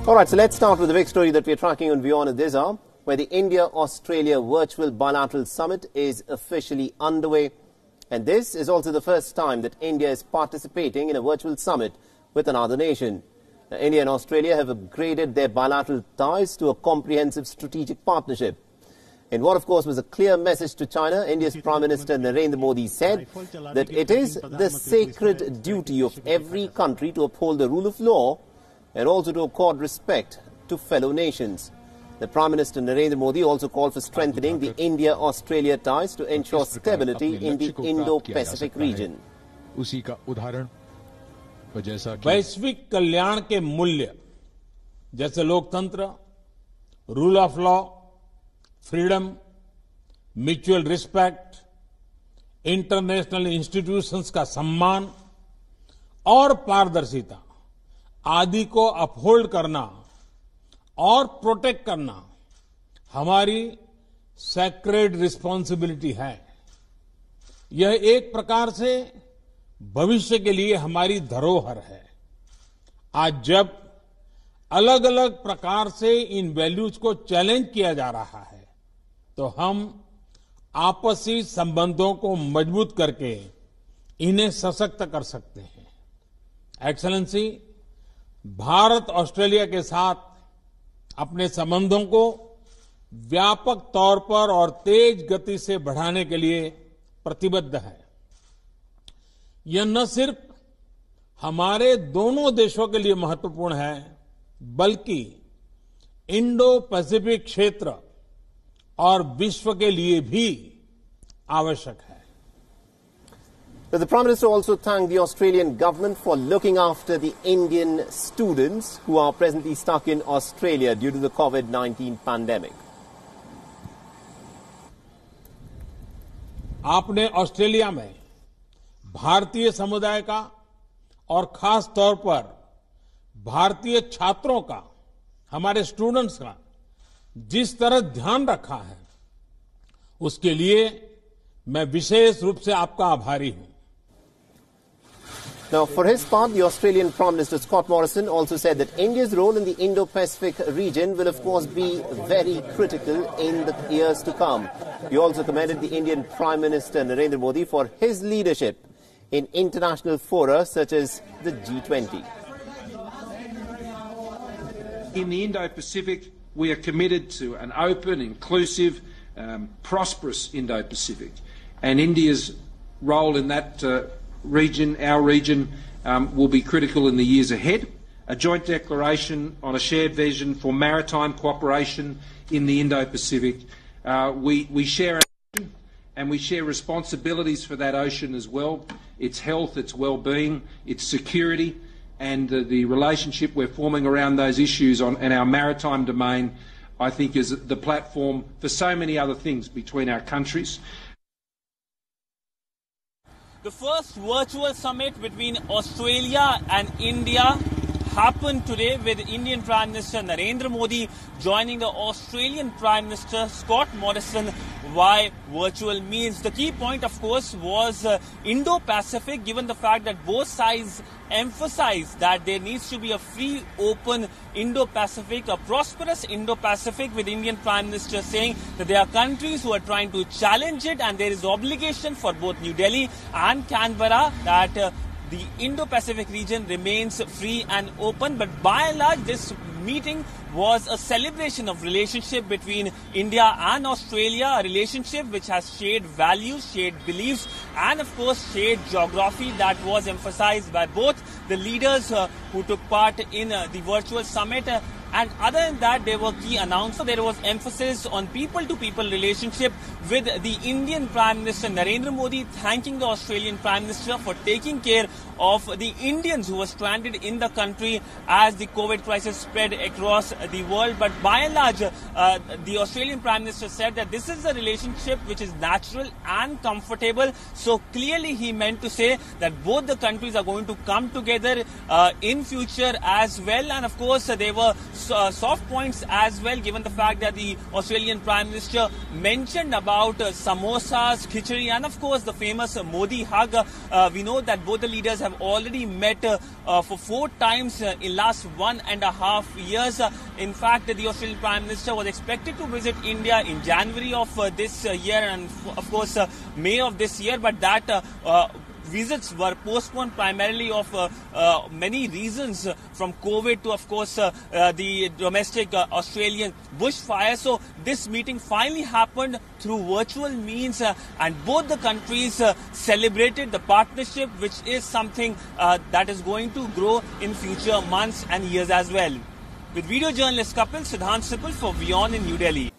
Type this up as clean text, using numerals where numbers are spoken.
All right, so let's start with the big story that we're tracking on Beyond at this hour, where the India-Australia Virtual Bilateral Summit is officially underway. And this is also the first time that India is participating in a virtual summit with another nation. Now, India and Australia have upgraded their bilateral ties to a comprehensive strategic partnership. In what, of course, was a clear message to China, India's Prime Minister Narendra Modi said that it is the sacred duty of every country to uphold the rule of law and also to accord respect to fellow nations. The Prime Minister Narendra Modi also called for strengthening the India-Australia ties to ensure stability in the Indo-Pacific region. वैश्विक कल्याण के मूल्य जैसे लोकतंत्र, rule of law, freedom, mutual respect, international institutions का सम्मान और पारदर्शिता आदि को अपहोल्ड करना और प्रोटेक्ट करना हमारी सैक्रेड रिस्पांसिबिलिटी है। यह एक प्रकार से भविष्य के लिए हमारी धरोहर है। आज जब अलग अलग प्रकार से इन वैल्यूज को चैलेंज किया जा रहा है, तो हम आपसी संबंधों को मजबूत करके इन्हें सशक्त कर सकते हैं। एक्सेलेंसी, भारत ऑस्ट्रेलिया के साथ अपने संबंधों को व्यापक तौर पर और तेज गति से बढ़ाने के लिए प्रतिबद्ध है। यह न सिर्फ हमारे दोनों देशों के लिए महत्वपूर्ण है, बल्कि इंडो पैसिफिक क्षेत्र और विश्व के लिए भी आवश्यक है। The Prime Minister also thanked the Australian government for looking after the Indian students who are presently stuck in Australia due to the COVID-19 pandemic. आपने ऑस्ट्रेलिया में भारतीय समुदाय का और खास तौर पर भारतीय छात्रों का, हमारे स्टूडेंट्स का जिस तरह ध्यान रखा है, उसके लिए मैं विशेष रूप से आपका आभारी हूं। Now, for his part, the Australian Prime Minister Scott Morrison also said that India's role in the Indo-Pacific region will, of course, be very critical in the years to come. He also commended the Indian Prime Minister Narendra Modi for his leadership in international fora such as the G20. In the Indo-Pacific, we are committed to an open, inclusive, prosperous Indo-Pacific. And India's role in that region, our region, will be critical in the years ahead. A joint declaration on a shared vision for maritime cooperation in the Indo-Pacific. We share our ocean and we share responsibilities for that ocean as well. Its health, its well-being, its security, and the relationship we're forming around those issues in our maritime domain, I think, is the platform for so many other things between our countries. The first virtual summit between Australia and India happened today with Indian Prime Minister Narendra Modi joining the Australian Prime Minister Scott Morrison via virtual means. The key point, of course, was Indo-Pacific, given the fact that both sides emphasized that there needs to be a free, open Indo-Pacific, a prosperous Indo-Pacific, with Indian Prime Minister saying that there are countries who are trying to challenge it and there is obligation for both New Delhi and Canberra that the Indo-Pacific region remains free and open. But by and large, this meeting was a celebration of relationship between India and Australia, a relationship which has shared values, shared beliefs, and of course shared geography that was emphasized by both the leaders who took part in the virtual summit. And other than that, there were key announcements. There was emphasis on people-to-people relationship with the Indian Prime Minister Narendra Modi thanking the Australian Prime Minister for taking care of the Indians who were stranded in the country as the COVID crisis spread across the world. But by and large, the Australian Prime Minister said that this is a relationship which is natural and comfortable. So clearly he meant to say that both the countries are going to come together in future as well. And of course, there were soft points as well, given the fact that the Australian Prime Minister mentioned about samosas, khichdi, and of course the famous Modi hug. We know that both the leaders have already met for 4 times in last 1.5 years. In fact, the Australian Prime Minister was expected to visit India in January of this year and of course May of this year, but that visits were postponed primarily of many reasons, from COVID to, of course, the domestic Australian bushfire. So this meeting finally happened through virtual means, and both the countries celebrated the partnership, which is something that is going to grow in future months and years as well. With video journalist Kapil, Siddhant Sipal for WION in New Delhi.